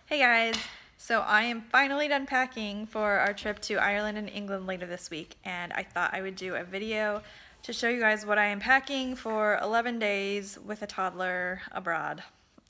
Hey guys! So I am finally done packing for our trip to Ireland and England later this week, and I thought I would do a video to show you guys what I am packing for 11 days with a toddler abroad.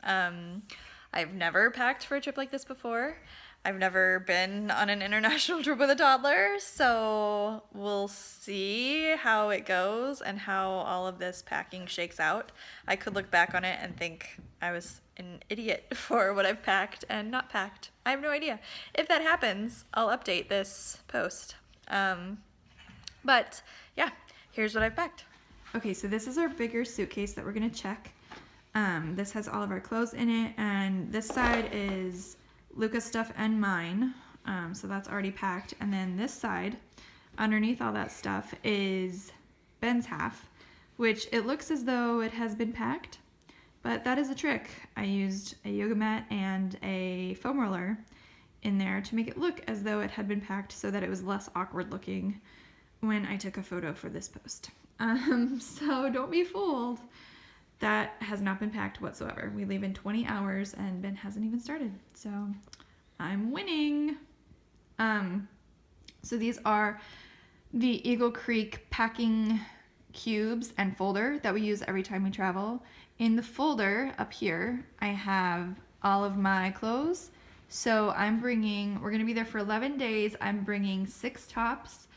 I've never packed for a trip like this before. I've never been on an international trip with a toddler, so we'll see how it goes and how all of this packing shakes out. I could look back on it and think I was an idiot for what I've packed and not packed. I have no idea. If that happens, I'll update this post. But yeah, here's what I've packed. Okay, so this is our bigger suitcase that we're gonna check. This has all of our clothes in it, and this side is Luca's stuff and mine, so that's already packed. And then this side, underneath all that stuff, is Ben's half, which it looks as though it has been packed, but that is a trick. I used a yoga mat and a foam roller in there to make it look as though it had been packed so that it was less awkward looking when I took a photo for this post. So don't be fooled. That has not been packed whatsoever. We leave in 20 hours and Ben hasn't even started. So I'm winning. So these are the Eagle Creek packing cubes and folder that we use every time we travel. In the folder up here, I have all of my clothes. So we're gonna be there for 11 days. I'm bringing 6 tops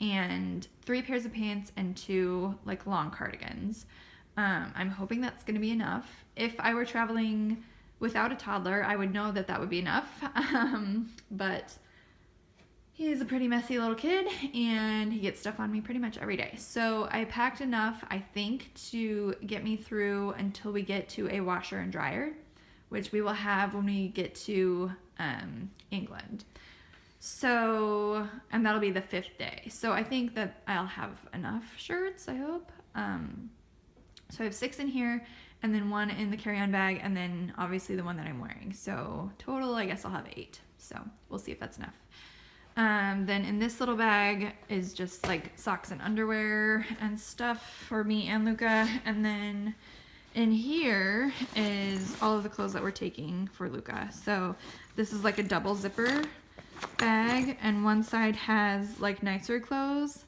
and 3 pairs of pants and 2 like long cardigans. I'm hoping that's going to be enough. If I were traveling without a toddler, I would know that that would be enough. But he's a pretty messy little kid and he gets stuff on me pretty much every day. So I packed enough, I think, to get me through until we get to a washer and dryer, which we will have when we get to England. So, and that'll be the 5th day. So I think that I'll have enough shirts, I hope. So I have 6 in here, and then 1 in the carry-on bag, and then obviously the one that I'm wearing. So total, I guess I'll have 8. So we'll see if that's enough. Then in this little bag is just like socks and underwear and stuff for me and Luca. And then in here is all of the clothes that we're taking for Luca. So this is like a double zipper bag, and one side has like nicer clothes,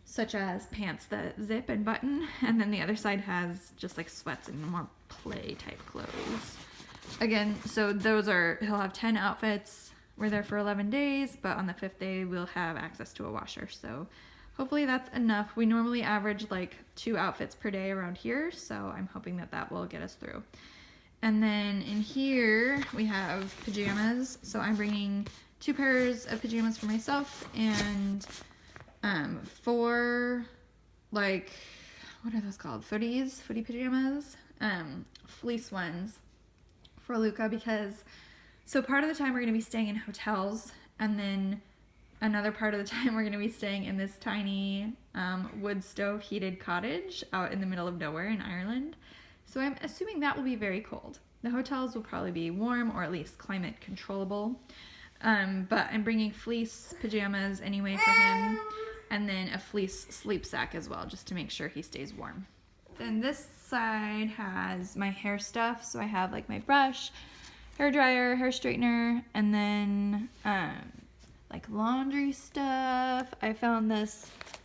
such as pants that zip and button, and then the other side has just like sweats and more play type clothes. Again, so he'll have 10 outfits. We're there for 11 days, but on the 5th day we'll have access to a washer, so hopefully that's enough. We normally average like 2 outfits per day around here, so I'm hoping that that will get us through. And then in here we have pajamas, so I'm bringing 2 pairs of pajamas for myself and 4, like, what are those called? Footy pajamas, fleece ones for Luca, because so part of the time we're going to be staying in hotels, and then another part of the time we're going to be staying in this tiny wood stove heated cottage out in the middle of nowhere in Ireland. So I'm assuming that will be very cold. The hotels will probably be warm, or at least climate controllable. But I'm bringing fleece pajamas anyway for him, and then a fleece sleep sack as well, just to make sure he stays warm. Then this side has my hair stuff, so I have like my brush, hair dryer, hair straightener, and then like laundry stuff. I found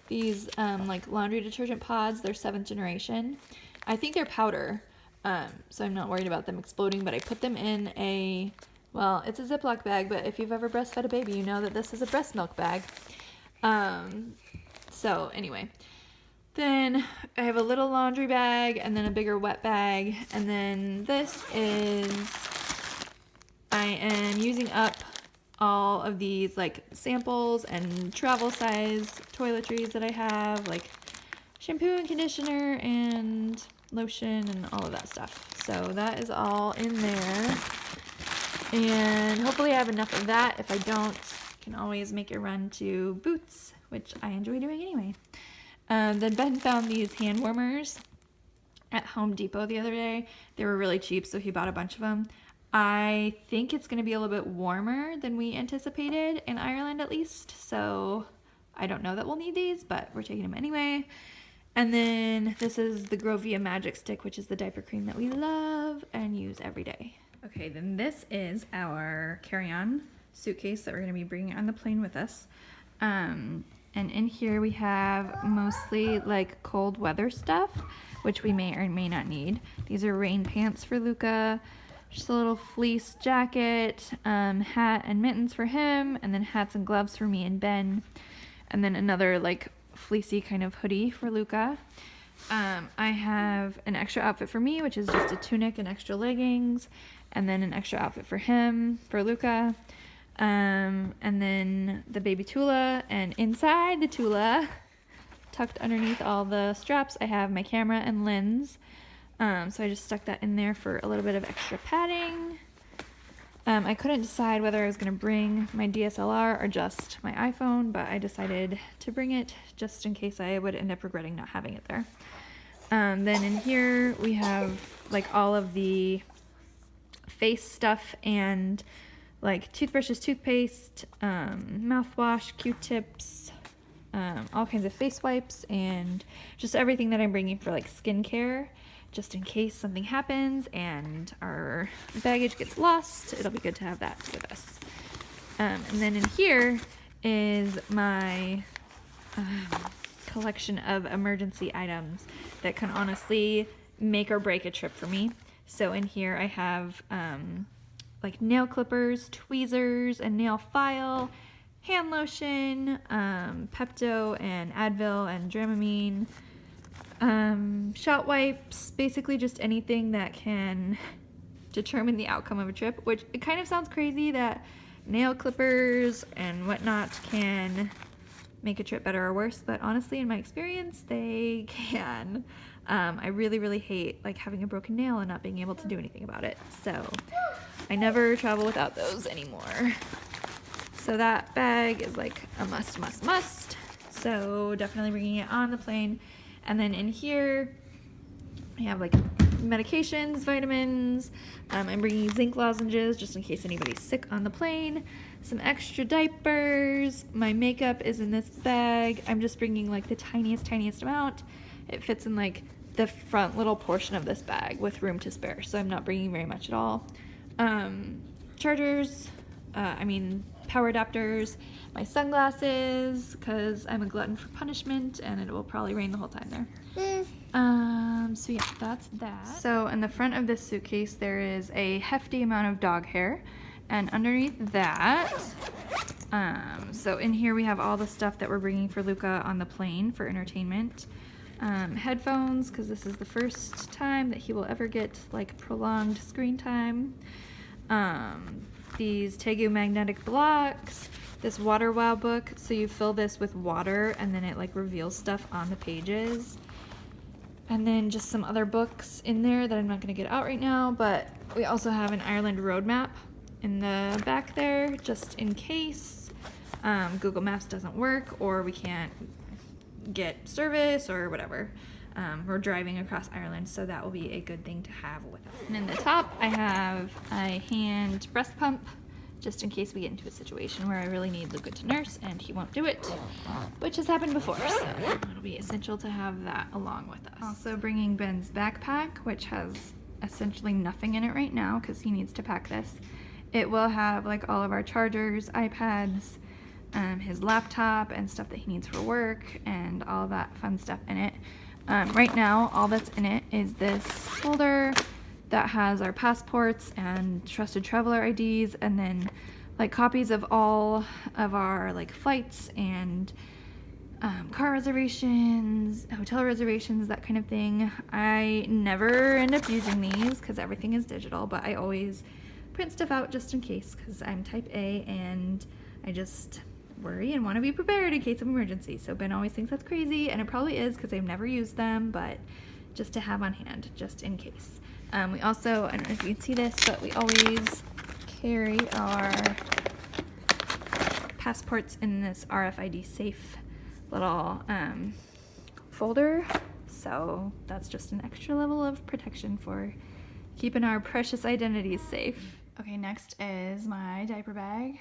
these like laundry detergent pods. They're 7th generation. I think they're powder, so I'm not worried about them exploding, but I put them in well, it's a Ziploc bag, but if you've ever breastfed a baby, you know that this is a breast milk bag. So anyway, then I have a little laundry bag and then a bigger wet bag. And then I am using up all of these like samples and travel size toiletries that I have, like shampoo and conditioner and lotion and all of that stuff. So that is all in there. And hopefully I have enough of that. If I don't, I can always make a run to Boots, which I enjoy doing anyway. Then Ben found these hand warmers at Home Depot the other day. They were really cheap, so he bought a bunch of them. I think it's going to be a little bit warmer than we anticipated, in Ireland at least. So I don't know that we'll need these, but we're taking them anyway. And then this is the Grovia Magic Stick, which is the diaper cream that we love and use every day. Okay, then this is our carry-on suitcase that we're going to be bringing on the plane with us. And in here we have mostly like cold weather stuff, which we may or may not need. These are rain pants for Luca, just a little fleece jacket, hat and mittens for him, and then hats and gloves for me and Ben, and then another like fleecy kind of hoodie for Luca. I have an extra outfit for me, which is just a tunic and extra leggings, and then an extra outfit for him, for Luca, and then the baby Tula, and inside the Tula, tucked underneath all the straps, I have my camera and lens, so I just stuck that in there for a little bit of extra padding. I couldn't decide whether I was going to bring my DSLR or just my iPhone, but I decided to bring it just in case I would end up regretting not having it there. Then in here we have like all of the face stuff and like toothbrushes, toothpaste, mouthwash, Q-tips, all kinds of face wipes, and just everything that I'm bringing for like skincare, just in case something happens and our baggage gets lost. It'll be good to have that with us. And then in here is my collection of emergency items that can honestly make or break a trip for me. So in here I have like nail clippers, tweezers, a nail file, hand lotion, Pepto and Advil and Dramamine, shot wipes, basically just anything that can determine the outcome of a trip, which it kind of sounds crazy that nail clippers and whatnot can make a trip better or worse, but honestly in my experience they can. I really hate like having a broken nail and not being able to do anything about it, so I never travel without those anymore. So that bag is like a must. So definitely bringing it on the plane. And then in here I have like medications, vitamins. I'm bringing zinc lozenges just in case anybody's sick on the plane. Some extra diapers. My makeup is in this bag. I'm just bringing like the tiniest amount. It fits in like the front little portion of this bag with room to spare, so I'm not bringing very much at all. Chargers, power adapters, my sunglasses, because I'm a glutton for punishment and it will probably rain the whole time there. So yeah, that's that. So in the front of this suitcase there is a hefty amount of dog hair, and underneath that, so in here we have all the stuff that we're bringing for Luca on the plane for entertainment. Headphones, because this is the first time that he will ever get like prolonged screen time. These Tegu magnetic blocks, this Water Wow book, so you fill this with water and then it like reveals stuff on the pages. And then just some other books in there that I'm not going to get out right now, but we also have an Ireland roadmap in the back there just in case Google Maps doesn't work or we can't get service or whatever. We're driving across Ireland, so that will be a good thing to have with us. And in the top I have a hand breast pump just in case we get into a situation where I really need Luca to nurse and he won't do it, which has happened before, so it'll be essential to have that along with us. Also bringing Ben's backpack, which has essentially nothing in it right now because he needs to pack this. It will have like all of our chargers, iPads, his laptop and stuff that he needs for work and all of that fun stuff in it. Right now all that's in it is this folder that has our passports and trusted traveler IDs, and then like copies of all of our like flights and car reservations, hotel reservations, that kind of thing. I never end up using these because everything is digital, but I always print stuff out just in case because I'm type A and I just worry and want to be prepared in case of emergency. So Ben always thinks that's crazy, and it probably is because I've never used them, but just to have on hand just in case. We also, I don't know if you can see this, but we always carry our passports in this RFID safe little folder, so that's just an extra level of protection for keeping our precious identities safe. Okay, next is my diaper bag.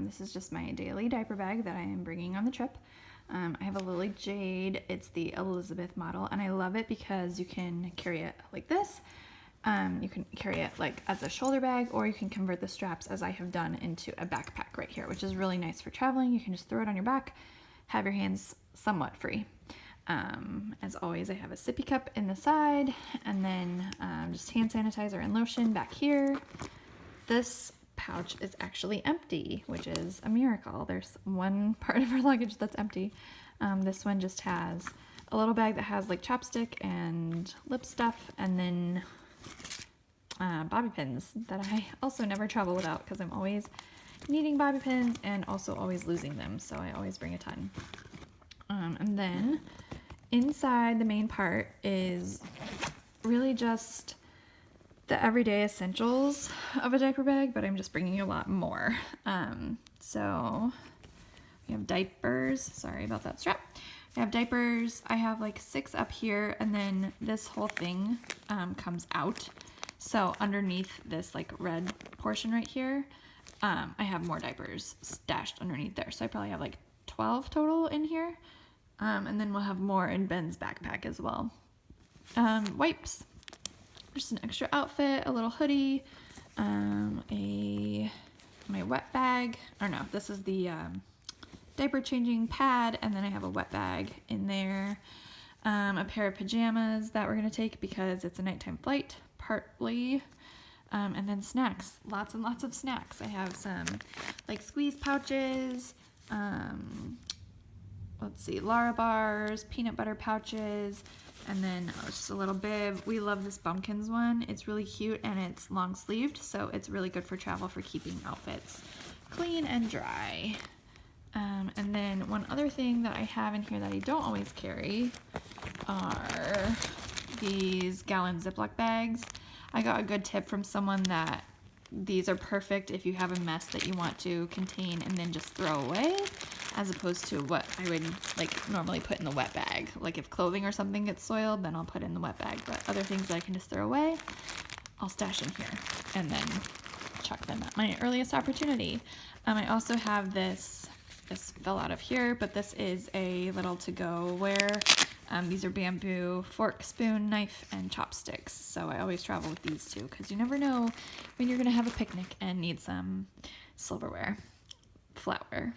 This is just my daily diaper bag that I am bringing on the trip. I have a Lily Jade. It's the Elizabeth model, and I love it because you can carry it like this, You can carry it like as a shoulder bag, or you can convert the straps, as I have done, into a backpack right here, which is really nice for traveling. You can just throw it on your back, have your hands somewhat free. As always, I have a sippy cup in the side, and then just hand sanitizer and lotion back here. This pouch is actually empty, which is a miracle. There's one part of our luggage that's empty. This one just has a little bag that has like chapstick and lip stuff, and then bobby pins that I also never travel without, because I'm always needing bobby pins and also always losing them, so I always bring a ton. And then inside the main part is really just the everyday essentials of a diaper bag, but I'm just bringing a lot more. So we have diapers. Sorry about that strap. I have diapers. I have like 6 up here, and then this whole thing comes out. So underneath this like red portion right here, I have more diapers stashed underneath there. So I probably have like 12 total in here. And then we'll have more in Ben's backpack as well. Wipes, just an extra outfit, a little hoodie, my wet bag, or no, this is the diaper changing pad, and then I have a wet bag in there, a pair of pajamas that we're gonna take because it's a nighttime flight, partly, and then snacks, lots and lots of snacks. I have some like squeeze pouches, let's see, Lara bars, peanut butter pouches, and then just a little bib. We love this Bumpkins one. It's really cute and it's long sleeved, so it's really good for travel for keeping outfits clean and dry. And then one other thing that I have in here that I don't always carry are these gallon Ziploc bags. I got a good tip from someone that these are perfect if you have a mess that you want to contain and then just throw away, as opposed to what I would like normally put in the wet bag. Like if clothing or something gets soiled, then I'll put it in the wet bag, but other things that I can just throw away, I'll stash in here and then chuck them at my earliest opportunity. I also have this fell out of here, but this is a little to-go ware. These are bamboo fork, spoon, knife, and chopsticks. So I always travel with these two because you never know when you're gonna have a picnic and need some silverware, flatware.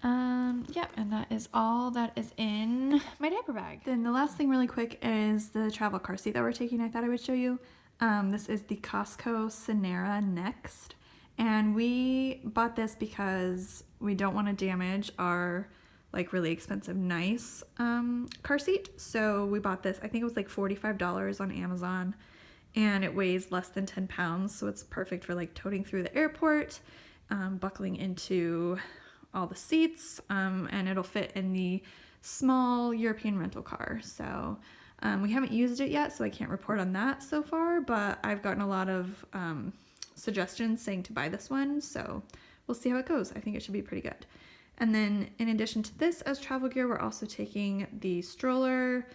Yeah, and that is all that is in my diaper bag. Then the last thing really quick is the travel car seat that we're taking. I thought I would show you. This is the Costco Sonera Next. And we bought this because we don't want to damage our like really expensive, nice car seat. So we bought this, I think it was like $45 on Amazon, and it weighs less than 10 pounds. So it's perfect for like toting through the airport, buckling into all the seats, and it'll fit in the small European rental car. So we haven't used it yet, so I can't report on that so far, but I've gotten a lot of suggestions saying to buy this one, so we'll see how it goes. I think it should be pretty good. And then in addition to this as travel gear, we're also taking the stroller.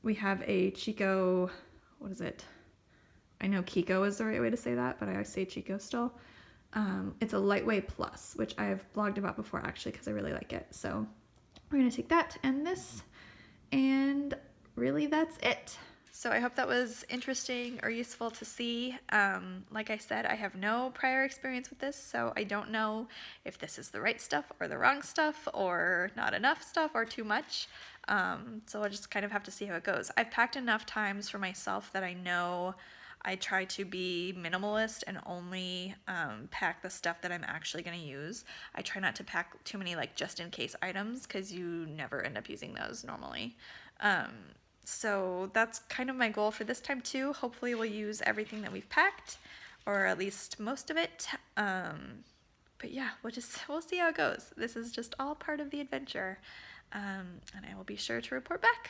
We have a Chico, what is it? I know Kiko is the right way to say that, but I always say Chico still. It's a lightweight plus, which I've blogged about before actually because I really like it. So we're gonna take that and this, and really that's it. So I hope that was interesting or useful to see. Like I said, I have no prior experience with this, so I don't know if this is the right stuff or the wrong stuff or not enough stuff or too much. So I'll just kind of have to see how it goes. I've packed enough times for myself that I know I try to be minimalist and only pack the stuff that I'm actually going to use. I try not to pack too many like just in case items because you never end up using those normally. So that's kind of my goal for this time too. Hopefully we'll use everything that we've packed, or at least most of it. But yeah, we'll see how it goes. This is just all part of the adventure. And I will be sure to report back.